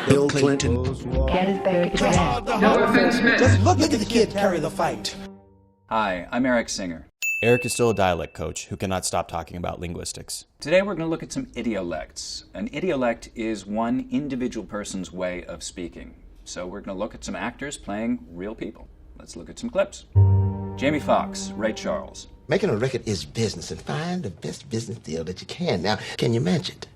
Bill Clinton. Gettysburg Address. No offense meant. Just look at the kid carry the fight. Hi, I'm Erik Singer. Erik is still a dialect coach who cannot stop talking about linguistics. Today we're going to look at some idiolects. An idiolect is one individual person's way of speaking. So we're going to look at some actors playing real people. Let's look at some clips. Jamie Foxx, Ray Charles. Making a record is business, and find the best business deal that you can. Now, can you match it?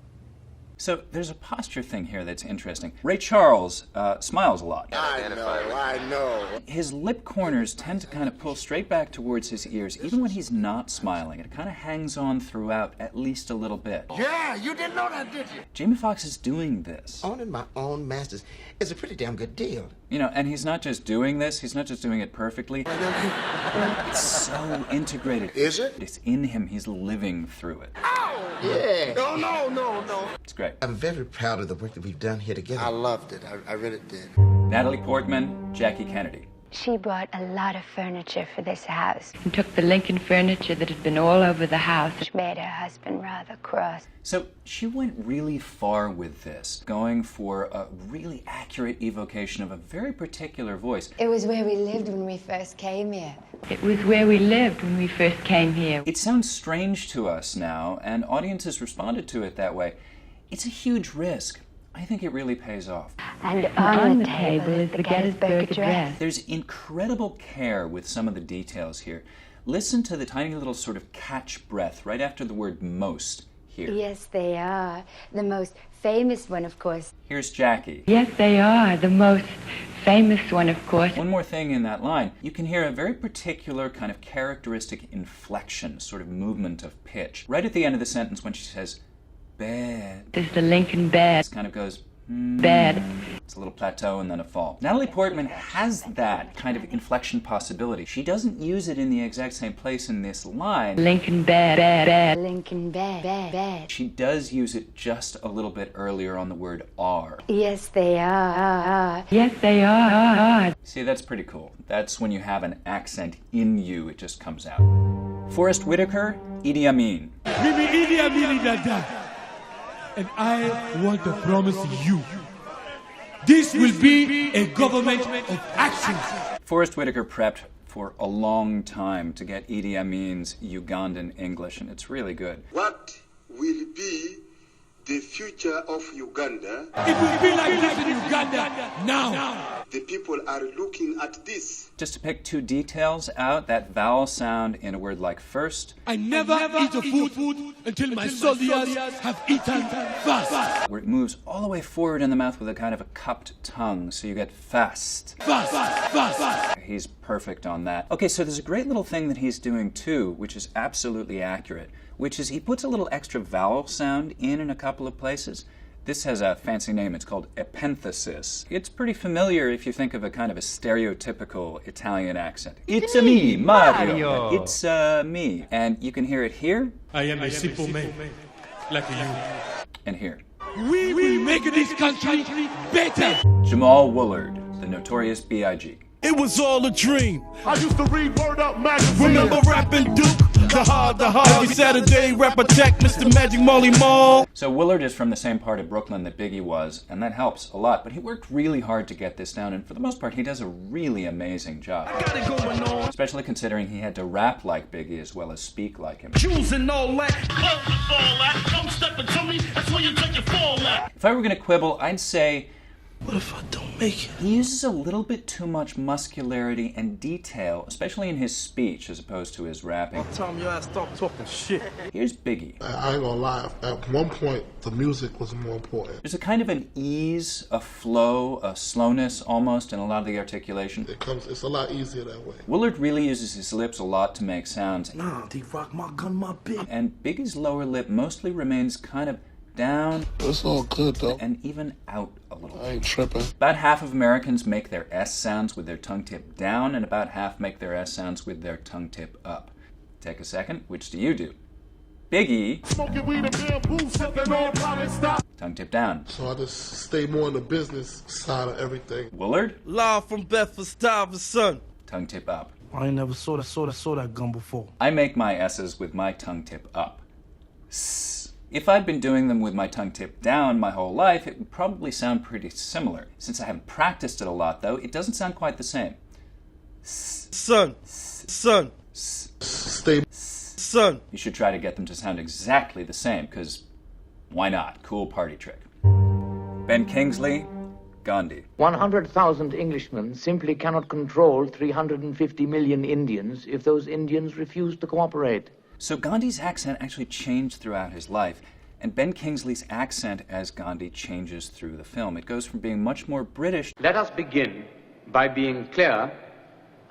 So there's a posture thing here that's interesting. Ray Charles smiles a lot. I know. His lip corners tend to kind of pull straight back towards his ears, even when he's not smiling. It kind of hangs on throughout at least a little bit. Yeah, you didn't know that, did you? Jamie Foxx is doing this. Owning my own masters is a pretty damn good deal. You know, and he's not just doing this, he's not just doing it perfectly. It's so integrated. Is it? It's in him, he's living through it. Oh, yeah. No. It's great. I'm very proud of the work that we've done here together. I loved it. I really did. Natalie Portman, Jackie Kennedy. She bought a lot of furniture for this house. And took the Lincoln furniture that had been all over the house. Which made her husband rather cross. So she went really far with this, going for a really accurate evocation of a very particular voice. It was where we lived when we first came here. It was where we lived when we first came here. It sounds strange to us now, and audiences responded to it that way. It's a huge risk. I think it really pays off. And on the table is the Gettysburg Address. There's incredible care with some of the details here. Listen to the tiny little sort of catch breath right after the word most here. Yes, they are. The most famous one, of course. Here's Jackie. Yes, they are. The most famous one, of course. One more thing in that line. You can hear a very particular kind of characteristic inflection, sort of movement of pitch. Right at the end of the sentence when she says, bed. There's the Lincoln bed. It kind of goes, bed. It's a little plateau and then a fall. Natalie Portman has that kind of inflection possibility. She doesn't use it in the exact same place in this line. Lincoln bed. Lincoln bed. She does use it just a little bit earlier on the word are. Yes, they are. Yes, they are. See, that's pretty cool. That's when you have an accent in you, it just comes out. Forrest Whitaker, Idi Amin. Mimi Idi Amin Dada. And I want to promise you, this will be a government of action. Forrest Whitaker prepped for a long time to get Idi Amin's Ugandan English, and it's really good. What will be the future of Uganda? It will be like this in Uganda now. The people are looking at this. Just to pick two details out, that vowel sound in a word like first. I never eat a food until my soldiers have eaten fast. Where it moves all the way forward in the mouth with a kind of a cupped tongue, so you get fast. Fast. He's perfect on that. Okay, so there's a great little thing that he's doing too, which is absolutely accurate, which is he puts a little extra vowel sound in a couple of places. This has a fancy name. It's called epenthesis. It's pretty familiar if you think of a kind of a stereotypical Italian accent. It's a me, Mario. It's me. And you can hear it here. I am a simple man, like you. And here. We will make this country better. Jamaal Woolard, the notorious B.I.G. It was all a dream. I used to read Word Up magazine. Remember rapping Duke? The hard. Every Saturday, rap attack, Mr. Magic Molly Mall. So Woolard is from the same part of Brooklyn that Biggie was, and that helps a lot. But he worked really hard to get this down, and for the most part, he does a really amazing job. Especially considering he had to rap like Biggie as well as speak like him. Choosing all that. Come step into me, that's when you take your fall at. If I were going to quibble, I'd say, What if I don't make it? He uses a little bit too much muscularity and detail, especially in his speech as opposed to his rapping. Tom, your ass stop talking shit. Here's Biggie. I ain't gonna lie, at one point the music was more important. There's a kind of an ease, a flow, a slowness almost in a lot of the articulation. It's a lot easier that way. Woolard really uses his lips a lot to make sounds. Nah, D-Rock, my gun, my bitch. And Biggie's lower lip mostly remains kind of down. It's all good though. And even out a little. I ain't tripping. About half of Americans make their S sounds with their tongue tip down, and about half make their S sounds with their tongue tip up. Take a second. Which do you do? Biggie. Smoking weed and bamboo, sipping on private stock. Tongue tip down. So I just stay more on the business side of everything. Woolard. Live from Bedford-Stuyvesant. Tongue tip up. I ain't never saw that gun before. I make my S's with my tongue tip up. If I'd been doing them with my tongue tipped down my whole life, it would probably sound pretty similar. Since I haven't practiced it a lot, though, it doesn't sound quite the same. Son. Son. Stay. Son. You should try to get them to sound exactly the same, because why not? Cool party trick. Ben Kingsley, Gandhi. 100,000 Englishmen simply cannot control 350 million Indians if those Indians refuse to cooperate. So Gandhi's accent actually changed throughout his life, and Ben Kingsley's accent as Gandhi changes through the film. It goes from being much more British. Let us begin by being clear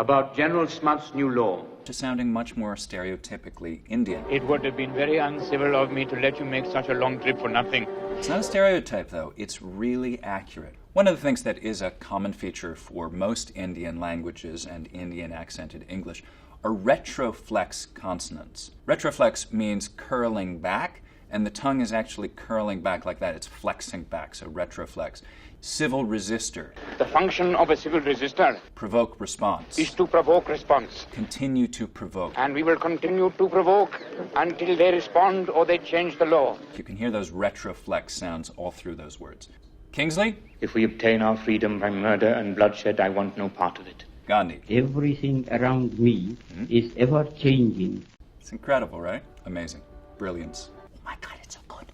about General Smuts' new law. To sounding much more stereotypically Indian. It would have been very uncivil of me to let you make such a long trip for nothing. It's not a stereotype, though. It's really accurate. One of the things that is a common feature for most Indian languages and Indian accented English are retroflex consonants. Retroflex means curling back, and the tongue is actually curling back like that. It's flexing back, so retroflex. Civil resistor. The function of a civil resistor Provoke response. is to provoke response. Continue to provoke. And we will continue to provoke until they respond or they change the law. You can hear those retroflex sounds all through those words. Kingsley? If we obtain our freedom by murder and bloodshed, I want no part of it. Gandhi. Everything around me is ever changing. It's incredible, right? Amazing. Brilliance. Oh my God, it's so good.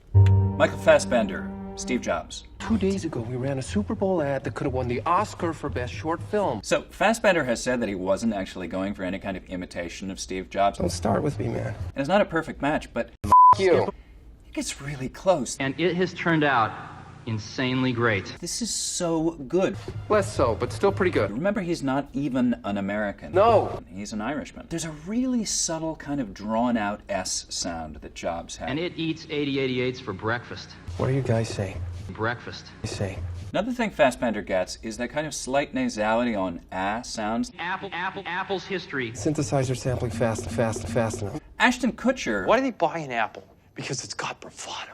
Michael Fassbender, Steve Jobs. 2 days ago, we ran a Super Bowl ad that could have won the Oscar for Best Short Film. So Fassbender has said that he wasn't actually going for any kind of imitation of Steve Jobs. Don't start with me, man. And it's not a perfect match, but You. it gets really close. And it has turned out insanely great. This is so good. Less so, but still pretty good. Remember, he's not even an American. No. He's an Irishman. There's a really subtle kind of drawn-out S sound that Jobs had. And it eats 8088s for breakfast. What are you guys saying? Breakfast. You say. Another thing Fassbender gets is that kind of slight nasality on sounds. Apple's history. Synthesizer sampling fast enough. Ashton Kutcher. Why do they buy an Apple? Because it's got bravado.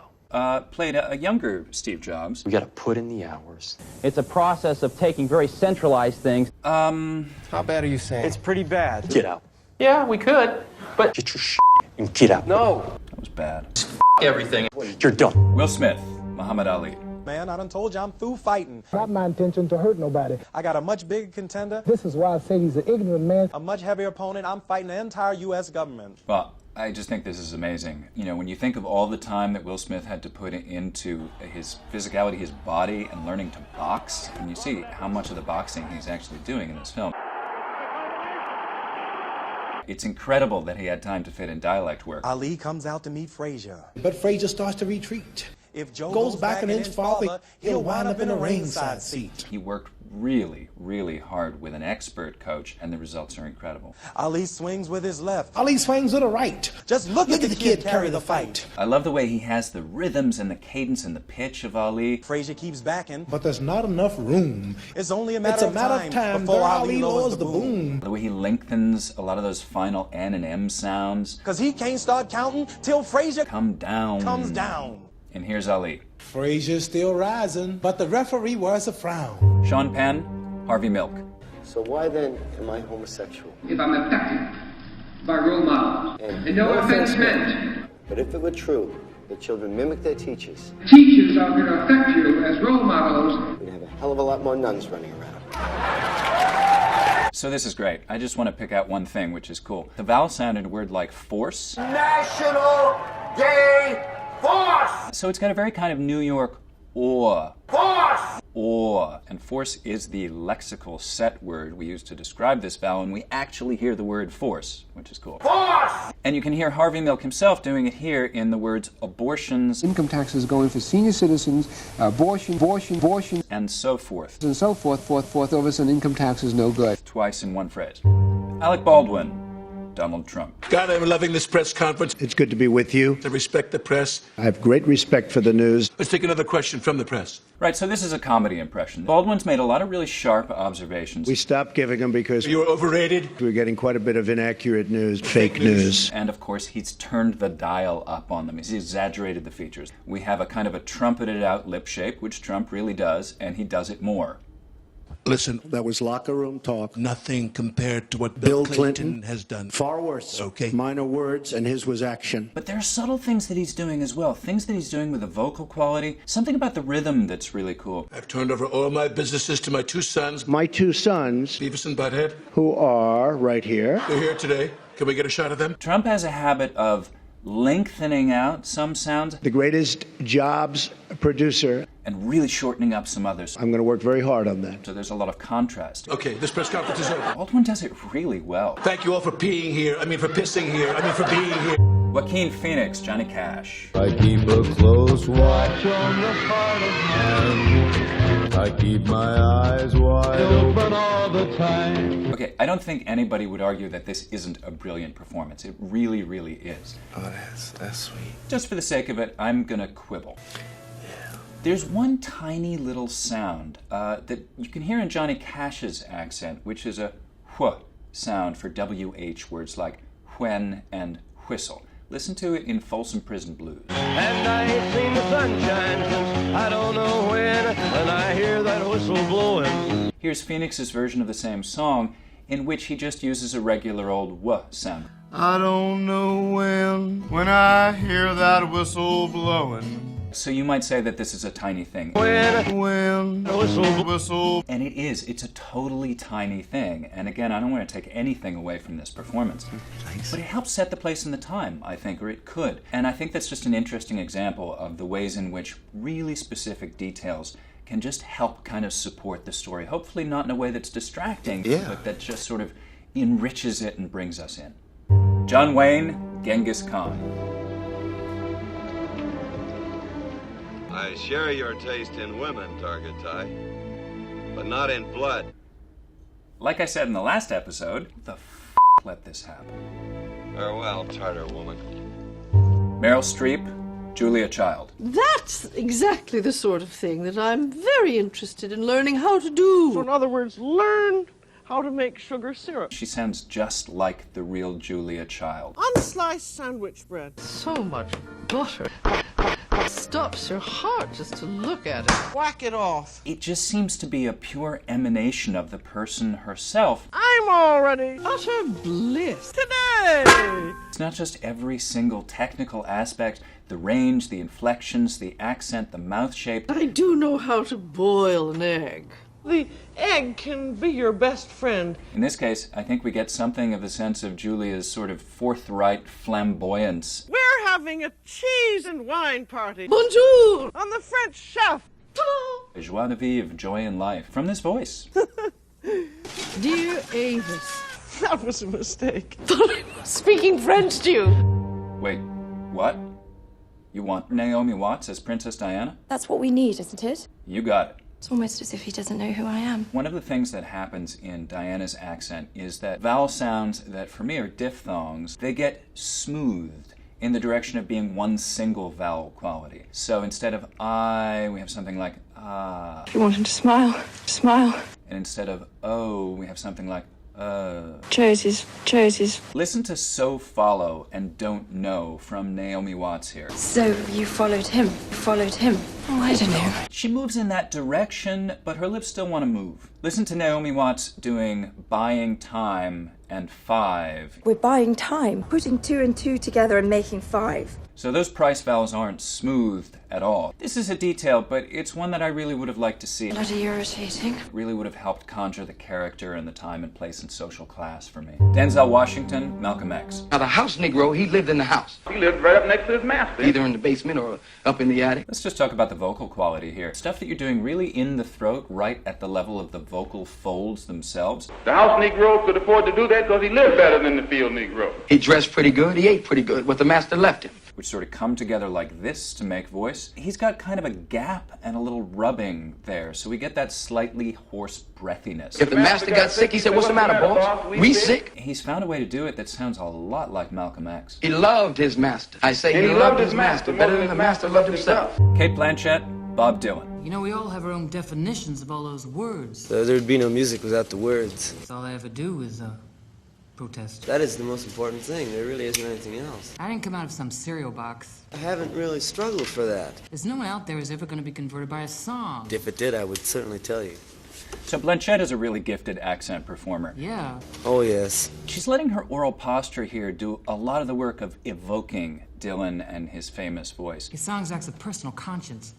Played a younger Steve Jobs. We gotta put in the hours. It's a process of taking very centralized things. How bad are you saying? It's pretty bad. Get out. Yeah, we could, but... Get your shit and get out. No. That was bad. Everything. You're done. Will Smith, Muhammad Ali. Man, I done told you I'm through fighting. Not my intention to hurt nobody. I got a much bigger contender. This is why I say he's an ignorant man. A much heavier opponent. I'm fighting the entire U.S. government. Well, I just think this is amazing. You know, when you think of all the time that Will Smith had to put into his physicality, his body, and learning to box, and you see how much of the boxing he's actually doing in this film. It's incredible that he had time to fit in dialect work. Ali comes out to meet Frazier. But Frazier starts to retreat. If Joe goes back an inch farther, he'll wind up in a ringside seat. He worked really, really hard with an expert coach, and the results are incredible. Ali swings with his left. Ali swings with the right. Just look at the kid carry the fight. I love the way he has the rhythms and the cadence and the pitch of Ali. Frazier keeps backing. But there's not enough room. It's only a matter of time before Ali lowers the boom. The way he lengthens a lot of those final N and M sounds. Because he can't start counting till Frazier comes down. And here's Ali. Frazier's still rising, but the referee wears a frown. Sean Penn, Harvey Milk. So why then am I homosexual? If I'm abducted by role models, and no offense meant. But if it were true that children mimic their teachers, teachers are going to affect you as role models. We'd have a hell of a lot more nuns running around. So this is great. I just want to pick out one thing, which is cool. The vowel sound in a word like force. National Gay Force! So it's got a very kind of New York or. Force! Or. And force is the lexical set word we use to describe this vowel, and we actually hear the word force, which is cool. Force! And you can hear Harvey Milk himself doing it here in the words abortions. Income taxes going for senior citizens, abortion, and so forth. And so forth, forth, over, and income tax is no good. Twice in one phrase. Alec Baldwin. Donald Trump. God, I'm loving this press conference. It's good to be with you. I respect the press. I have great respect for the news. Let's take another question from the press. Right, so this is a comedy impression. Baldwin's made a lot of really sharp observations. We stopped giving them because you were overrated. We were getting quite a bit of inaccurate news, fake news. And of course, he's turned the dial up on them. He's exaggerated the features. We have a kind of a trumpeted out lip shape, which Trump really does, and he does it more. Listen, That was locker room talk. nothing compared to what Bill Bill Clinton Clinton has done. Far worse. Okay. Minor words, and his was action. But there are subtle things that he's doing as well. Things that he's doing with the vocal quality. Something about the rhythm that's really cool. I've turned over all my businesses to my 2 sons, My 2 sons, Beavis and Butthead. who are right here. They're here today. Can we get a shot of them? Trump has a habit of lengthening out some sounds The greatest Jobs producer. and really shortening up some others. I'm going to work very hard on that. So there's a lot of contrast. Okay, this press conference is over. Baldwin does it really well. Thank you all for peeing here. For pissing here. For being here. Joaquin Phoenix, Johnny Cash. I keep a close watch on the heart of man. I keep my eyes wide open all the time. Okay, I don't think anybody would argue that this isn't a brilliant performance. It really, really is. Oh, that's sweet. Just for the sake of it, I'm gonna quibble. There's one tiny little sound that you can hear in Johnny Cash's accent, which is a wh sound for WH words like when and whistle. Listen to it in Folsom Prison Blues. And I ain't seen the sunshine since I don't know when I hear that whistle blowing. Here's Phoenix's version of the same song, in which he just uses a regular old wh sound. I don't know when I hear that whistle blowing. So you might say that this is a tiny thing. When whistle. And it is. It's a totally tiny thing. And again, I don't want to take anything away from this performance. But it helps set the place in the time, I think, or it could. And I think that's just an interesting example of the ways in which really specific details can just help kind of support the story. Hopefully not in a way that's distracting, but that just sort of enriches it and brings us in. John Wayne, Genghis Khan. I share your taste in women, Target Tie, but not in blood. Like I said in the last episode, the let this happen. Farewell, Tartar woman. Meryl Streep, Julia Child. That's exactly the sort of thing that I'm very interested in learning how to do. So in other words, learn how to make sugar syrup. She sounds just like the real Julia Child. Unsliced sandwich bread. So much butter. Stops your heart just to look at it. Whack it off. It just seems to be a pure emanation of the person herself. I'm already utter bliss today. It's not just every single technical aspect, the range, the inflections, the accent, the mouth shape. I do know how to boil an egg. The egg can be your best friend. In this case, I think we get something of the sense of Julia's sort of forthright flamboyance. We're having a cheese and wine party. Bonjour! On the French chef. Joie de vivre, joy in life. From this voice. Dear Avis, that was a mistake. Thought I was speaking French to you. Wait, what? You want Naomi Watts as Princess Diana? That's what we need, isn't it? You got it. It's almost as if he doesn't know who I am. One of the things that happens in Diana's accent is that vowel sounds that for me are diphthongs, they get smoothed in the direction of being one single vowel quality. So instead of I, we have something like ah. If you want him to smile, smile. And instead of oh, we have something like Choices. Listen to So Follow and Don't Know from Naomi Watts here. So you followed him. Oh, I don't know. She moves in that direction, but her lips still want to move. Listen to Naomi Watts doing Buying Time and 5. We're buying time, putting 2 and 2 together and making 5. So those price vowels aren't smoothed at all. This is a detail, but it's one that I really would have liked to see. Bloody irritating. Really would have helped conjure the character and the time and place and social class for me. Denzel Washington, Malcolm X. Now the house Negro, he lived in the house. He lived right up next to his master. Either in the basement or up in the attic. Let's just talk about the vocal quality here. Stuff that you're doing really in the throat, right at the level of the vocal folds themselves. The house Negro could afford to do that because he lived better than the field Negro. He dressed pretty good, he ate pretty good, what the master left him. Which sort of come together like this to make voice. He's got kind of a gap and a little rubbing there, so we get that slightly hoarse breathiness. If the master got sick, he said, "What's the matter, boss? We sick?" He's found a way to do it that sounds a lot like Malcolm X. He loved his master. I say he loved his master better than the master loved himself. Cate Blanchett, Bob Dylan. You know, we all have our own definitions of all those words. There'd be no music without the words. That's all I ever do is, protest. That is the most important thing. There really isn't anything else. I didn't come out of some cereal box. I haven't really struggled for that. There's no one out there who's ever going to be converted by a song. If it did, I would certainly tell you. So Blanchett is a really gifted accent performer. Yeah. Oh, yes. She's letting her oral posture here do a lot of the work of evoking Dylan and his famous voice. His songs acts of personal conscience.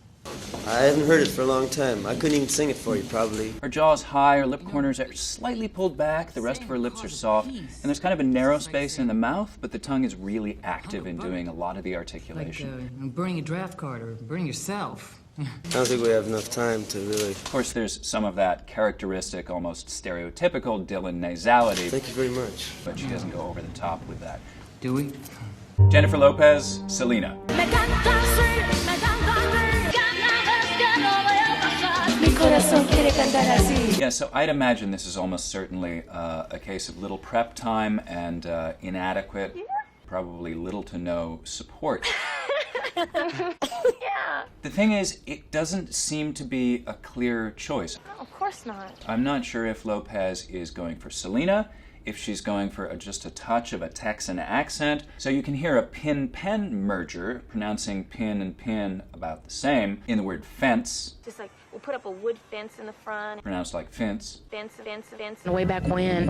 I haven't heard it for a long time. I couldn't even sing it for you, probably. Her jaw is high, her lip corners are slightly pulled back, the rest of her lips are soft, and there's kind of a narrow space in the mouth, but the tongue is really active in doing a lot of the articulation. Like burning a draft card or burning yourself. I don't think we have enough time to really... Of course, there's some of that characteristic, almost stereotypical Dylan nasality. Thank you very much. But she doesn't go over the top with that. Do we? Jennifer Lopez, Selena. Yeah, so I'd imagine this is almost certainly a case of little prep time and inadequate, probably little to no support. Yeah. The thing is, it doesn't seem to be a clear choice. No, of course not. I'm not sure if Lopez is going for Selena, if she's going for just a touch of a Texan accent. So you can hear a pin-pen merger, pronouncing pin and pin about the same, in the word fence. Just like, we'll put up a wood fence in the front. Pronounced like fence. Fence. Way back when.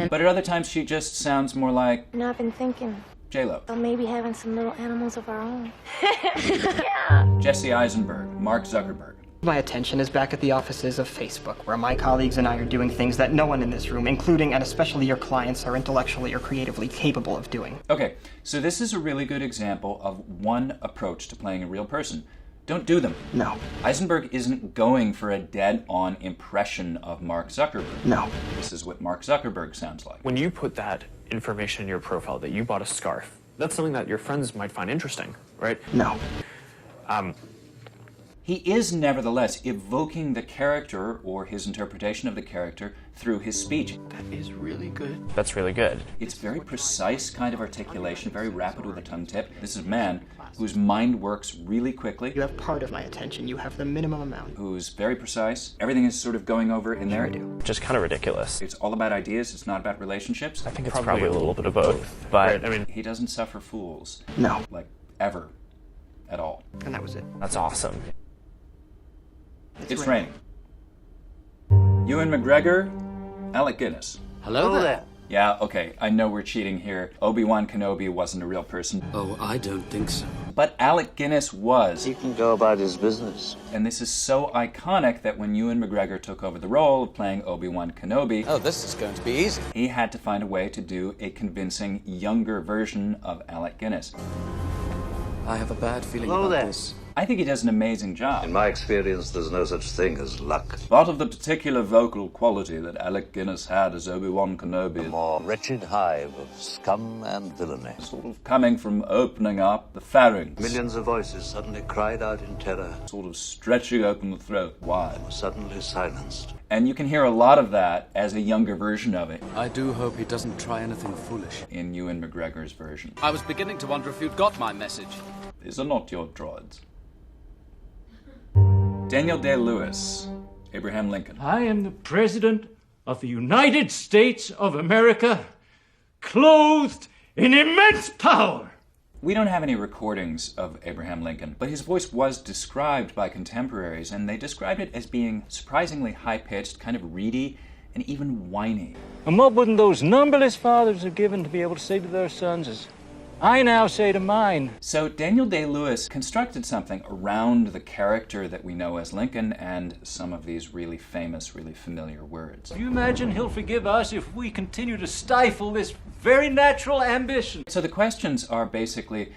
But at other times she just sounds more like... You know, I've been thinking... J-Lo. Or maybe having some little animals of our own. Yeah. Jesse Eisenberg, Mark Zuckerberg. My attention is back at the offices of Facebook, where my colleagues and I are doing things that no one in this room, including and especially your clients, are intellectually or creatively capable of doing. Okay, so this is a really good example of one approach to playing a real person. Don't do them. No. Eisenberg isn't going for a dead-on impression of Mark Zuckerberg. No. This is what Mark Zuckerberg sounds like. When you put that information in your profile that you bought a scarf, that's something that your friends might find interesting, right? No. He is nevertheless evoking the character or his interpretation of the character through his speech. That is really good. That's really good. It's very precise kind of articulation, very rapid with a tongue tip. This is a man whose mind works really quickly. You have part of my attention. You have the minimum amount. Who's very precise. Everything is sort of going over in there. Just kind of ridiculous. It's all about ideas. It's not about relationships. I think it's probably a little bit of both. But, right. I mean, he doesn't suffer fools. No. Like, ever. At all. And that was it. That's awesome. It's raining. Ewan McGregor, Alec Guinness. Hello there. Yeah, okay, I know we're cheating here. Obi-Wan Kenobi wasn't a real person. Oh, I don't think so. But Alec Guinness was. He can go about his business. And this is so iconic that when Ewan McGregor took over the role of playing Obi-Wan Kenobi... Oh, this is going to be easy. He had to find a way to do a convincing, younger version of Alec Guinness. I have a bad feeling about this. I think he does an amazing job. In my experience, there's no such thing as luck. Thought of the particular vocal quality that Alec Guinness had as Obi-Wan Kenobi. A more wretched hive of scum and villainy. Sort of coming from opening up the pharynx. Millions of voices suddenly cried out in terror. Sort of stretching open the throat wide. Were suddenly silenced. And you can hear a lot of that as a younger version of it. I do hope he doesn't try anything foolish. In Ewan McGregor's version. I was beginning to wonder if you'd got my message. These are not your droids. Daniel Day-Lewis, Abraham Lincoln. I am the President of the United States of America, clothed in immense power. We don't have any recordings of Abraham Lincoln, but his voice was described by contemporaries, and they described it as being surprisingly high-pitched, kind of reedy, and even whiny. And what wouldn't those numberless fathers have given to be able to say to their sons as I now say to mine. So Daniel Day-Lewis constructed something around the character that we know as Lincoln and some of these really famous, really familiar words. Do you imagine he'll forgive us if we continue to stifle this very natural ambition? So the questions are basically,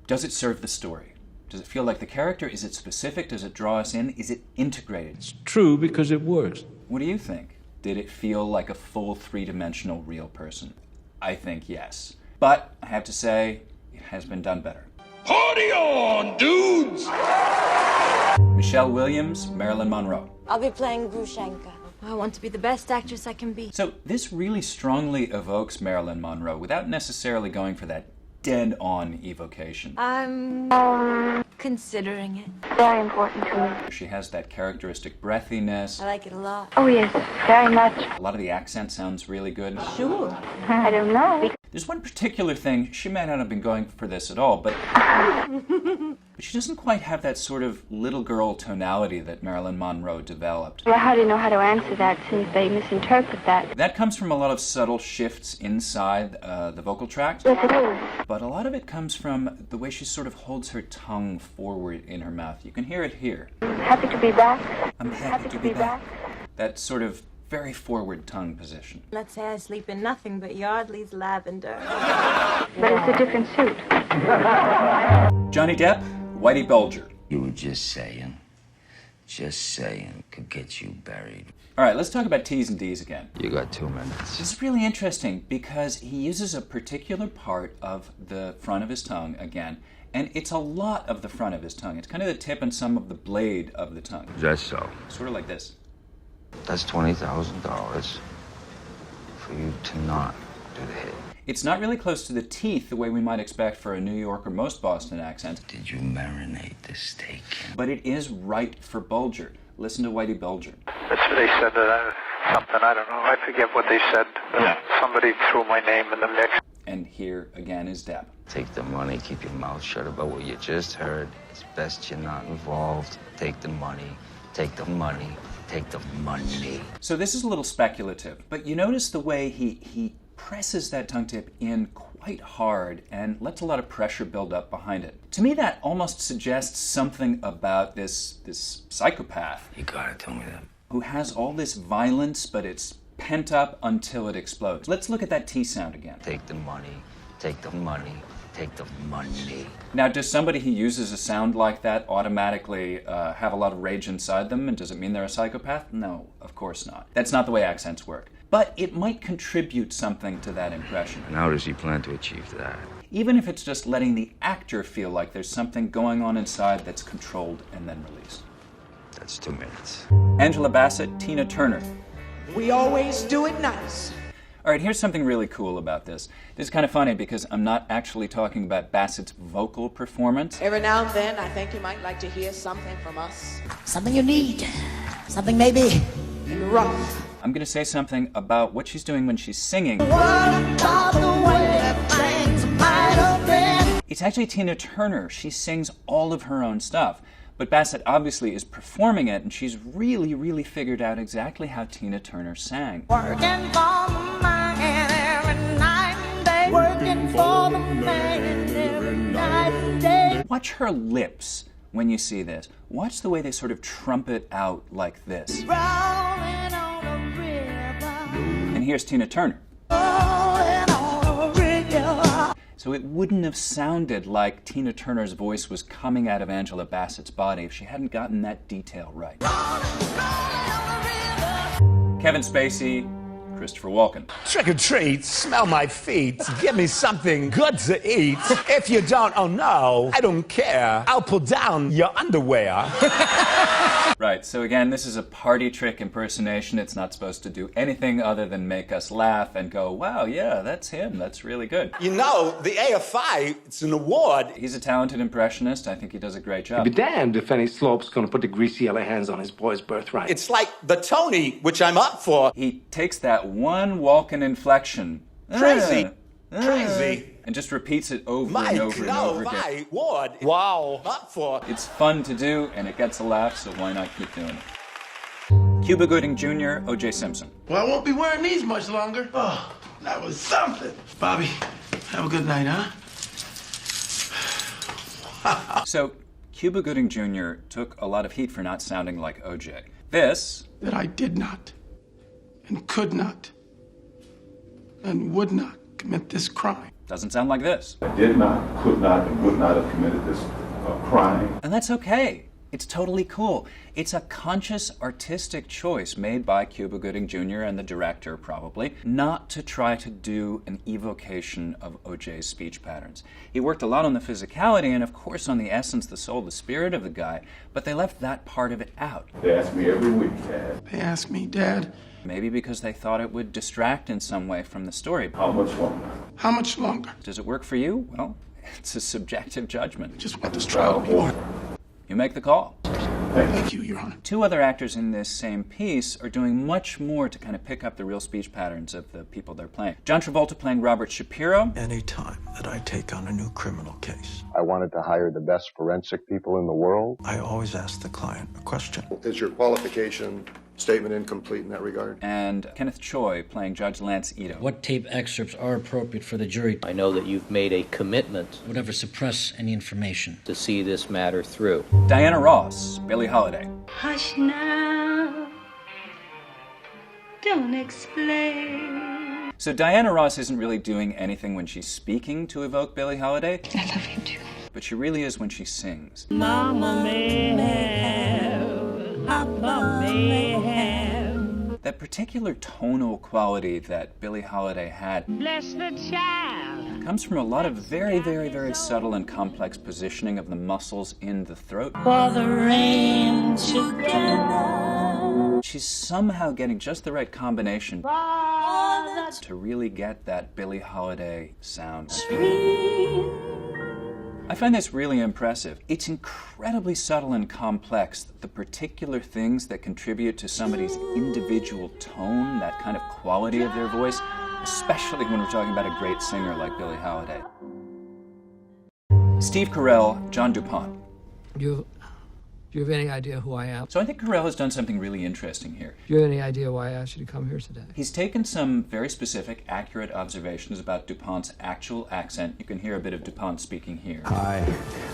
does it serve the story? Does it feel like the character? Is it specific? Does it draw us in? Is it integrated? It's true because it works. What do you think? Did it feel like a full three-dimensional real person? I think yes. But I have to say, it has been done better. Party on, dudes! Michelle Williams, Marilyn Monroe. I'll be playing Grushenka. I want to be the best actress I can be. So this really strongly evokes Marilyn Monroe without necessarily going for that dead-on evocation. I'm considering it. Very important to me. She has that characteristic breathiness. I like it a lot. Oh, yes, very much. A lot of the accent sounds really good. Sure. I don't know. There's one particular thing, she may not have been going for this at all, but she doesn't quite have that sort of little girl tonality that Marilyn Monroe developed. Well, how do you know how to answer that since they misinterpret that? That comes from a lot of subtle shifts inside the vocal tracks. Yes, it is. But a lot of it comes from the way she sort of holds her tongue forward in her mouth. You can hear it here. Happy to be back. I'm happy to be back. That sort of very forward tongue position. Let's say I sleep in nothing but Yardley's lavender. But it's a different suit. Johnny Depp, Whitey Bulger. You were just saying could get you buried. All right, let's talk about T's and D's again. You got 2 minutes. This is really interesting because he uses a particular part of the front of his tongue again, and it's a lot of the front of his tongue. It's kind of the tip and some of the blade of the tongue. That's so. Sort of like this. That's $20,000 for you to not do the hit. It's not really close to the teeth the way we might expect for a New York or most Boston accents. Did you marinate the steak? But it is right for Bulger. Listen to Whitey Bulger. That's what they said, something, I don't know. I forget what they said. Somebody threw my name in the mix. And here again is Depp. Take the money, keep your mouth shut about what you just heard. It's best you're not involved. Take the money, take the money. Take the money. So this is a little speculative, but you notice the way he presses that tongue tip in quite hard and lets a lot of pressure build up behind it. To me, that almost suggests something about this psychopath. You gotta tell me that. Who has all this violence, but it's pent up until it explodes. Let's look at that T sound again. Take the money, take the money. Take the money. Now, does somebody who uses a sound like that automatically have a lot of rage inside them, and does it mean they're a psychopath? No, of course not. That's not the way accents work. But it might contribute something to that impression. And how does he plan to achieve that? Even if it's just letting the actor feel like there's something going on inside that's controlled and then released. That's 2 minutes. Angela Bassett, Tina Turner. We always do it nice. All right, here's something really cool about this. This is kind of funny because I'm not actually talking about Bassett's vocal performance. Every now and then, I think you might like to hear something from us. Something you need. Something maybe rough. I'm going to say something about what she's doing when she's singing. It's actually Tina Turner. She sings all of her own stuff. But Bassett obviously is performing it, and she's really, really figured out exactly how Tina Turner sang. Working for the man every night and day. Working for the man every night and day. Watch her lips when you see this. Watch the way they sort of trumpet out like this. Rolling on a river. And here's Tina Turner. Rolling on a river. So it wouldn't have sounded like Tina Turner's voice was coming out of Angela Bassett's body if she hadn't gotten that detail right. Kevin Spacey, Christopher Walken. Trick or treat, smell my feet, give me something good to eat. If you don't, oh no, I don't care. I'll pull down your underwear. Right, so again, this is a party trick impersonation. It's not supposed to do anything other than make us laugh and go, wow, yeah, that's him. That's really good. You know, the AFI, it's an award. He's a talented impressionist. I think he does a great job. You'd be damned if any slope's gonna put the greasy yellow hands on his boy's birthright. It's like the Tony, which I'm up for. He takes that one Walken inflection. Crazy. Crazy. And just repeats it over and over and over again. Ward. Wow. Up for. It's fun to do, and it gets a laugh, so why not keep doing it? Cuba Gooding Jr., O.J. Simpson. Well, I won't be wearing these much longer. Oh, that was something. Bobby, have a good night, huh? So, Cuba Gooding Jr. took a lot of heat for not sounding like O.J. This... That I did not, and could not, and would not commit this crime. Doesn't sound like this. I did not, could not, and would not have committed this crime. And that's okay. It's totally cool. It's a conscious artistic choice made by Cuba Gooding Jr. and the director, probably, not to try to do an evocation of O.J.'s speech patterns. He worked a lot on the physicality and, of course, on the essence, the soul, the spirit of the guy, but they left that part of it out. They ask me every week, Dad. They ask me, Dad. Maybe because they thought it would distract in some way from the story. How much longer? How much longer? Does it work for you? Well, it's a subjective judgment. Just want this trial to be over. You make the call. Thank you, Your Honor. Two other actors in this same piece are doing much more to kind of pick up the real speech patterns of the people they're playing. John Travolta playing Robert Shapiro. Any time that I take on a new criminal case, I wanted to hire the best forensic people in the world. I always ask the client a question. Is your qualification statement incomplete in that regard? And Kenneth Choi playing Judge Lance Ito. What tape excerpts are appropriate for the jury? I know that you've made a commitment. Would ever suppress any information. To see this matter through. Diana Ross, Billie Holiday. Hush now, don't explain. So Diana Ross isn't really doing anything when she's speaking to evoke Billie Holiday. I love you too. But she really is when she sings. Mama may have, Papa may have. That particular tonal quality that Billie Holiday had Bless the child. comes from a lot of very, very, very subtle and complex positioning of the muscles in the throat. For the rain together. She's somehow getting just the right combination to really get that Billie Holiday sound. I find this really impressive. It's incredibly subtle and complex, the particular things that contribute to somebody's individual tone, that kind of quality of their voice, especially when we're talking about a great singer like Billie Holiday. Steve Carell, John DuPont. Do you have any idea who I am? So I think Carell has done something really interesting here. Do you have any idea why I asked you to come here today? He's taken some very specific, accurate observations about DuPont's actual accent. You can hear a bit of DuPont speaking here. Hi,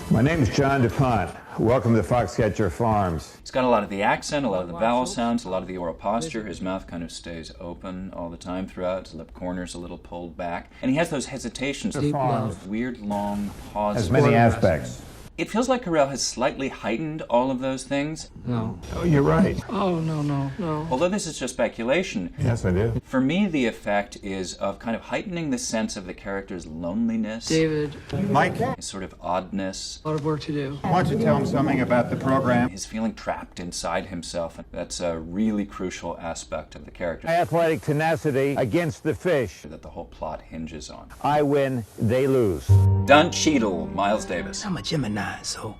my name is John DuPont. Welcome to Foxcatcher Farms. He's got a lot of the accent, a lot of the vowel sounds, a lot of the oral posture. His mouth kind of stays open all the time throughout. His lip corner's a little pulled back. And he has those hesitations, those weird long pauses. Has many aspects. It feels like Carell has slightly heightened all of those things. No. Oh, you're right. Oh, no. Although this is just speculation. Yes, I do. For me, the effect is of kind of heightening the sense of the character's loneliness. David. Mike. His sort of oddness. A lot of work to do. Why don't you tell him something about the program? His feeling trapped inside himself. That's a really crucial aspect of the character. Athletic tenacity against the fish. That the whole plot hinges on. I win, they lose. Don Cheadle, Miles Davis. I'm a Gemini, so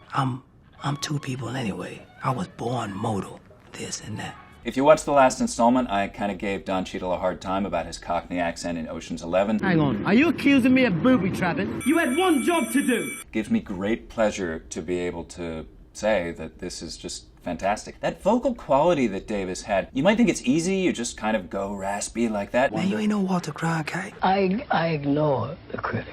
I'm two people anyway. I was born modal, this and that. If you watch the last installment, I kind of gave Don Cheadle a hard time about his Cockney accent in Ocean's 11. Hang on, are you accusing me of booby trapping? You had one job to do. It gives me great pleasure to be able to say that this is just fantastic. That vocal quality that Davis had, you might think it's easy, you just kind of go raspy like that. Man, you ain't no Walter Cronkite. I ignore the critics.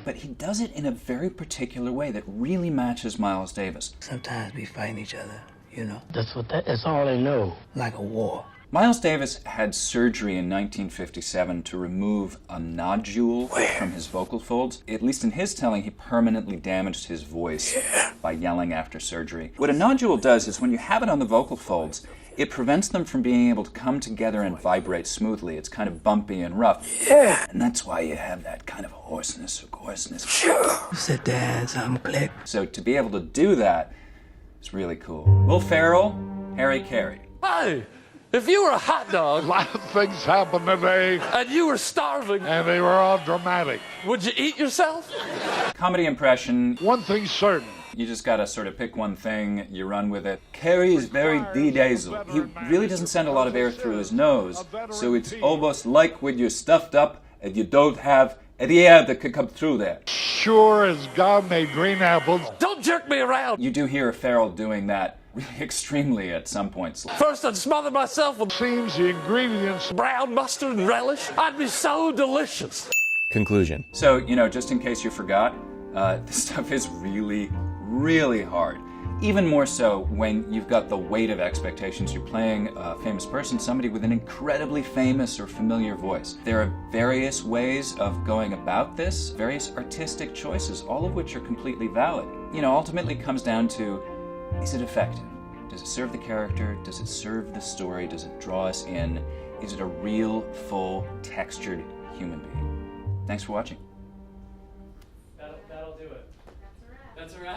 But he does it in a very particular way that really matches Miles Davis. Sometimes we fight each other, you know. That's all they know. Like a war. Miles Davis had surgery in 1957 to remove a nodule from his vocal folds. At least in his telling, he permanently damaged his voice by yelling after surgery. What a nodule does is when you have it on the vocal folds, it prevents them from being able to come together and vibrate smoothly. It's kind of bumpy and rough. Yeah. And that's why you have that kind of hoarseness or coarseness. Sit there and something click. So to be able to do that is really cool. Will Farrell, Harry Carey. Hey! If you were a hot dog, A lot of things happened today, and you were starving, and they were all dramatic. would you eat yourself? Comedy impression. One thing's certain. You just gotta sort of pick one thing, you run with it. Carey is very de-nasal. He really doesn't send a lot of air through his nose, so it's almost like when you're stuffed up and you don't have any air that could come through there. Sure as God made green apples. Don't jerk me around. You do hear Farrell doing that really extremely at some points. First I'd smother myself with Seems the ingredients. brown mustard and relish. I'd be so delicious. Conclusion. So, just in case you forgot, this stuff is really, really hard. Even more so when you've got the weight of expectations. You're playing a famous person, somebody with an incredibly famous or familiar voice. There are various ways of going about this, various artistic choices, all of which are completely valid. Ultimately it comes down to, is it effective? Does it serve the character? Does it serve the story? Does it draw us in? Is it a real, full, textured human being? Thanks for watching. That'll do it. That's a wrap.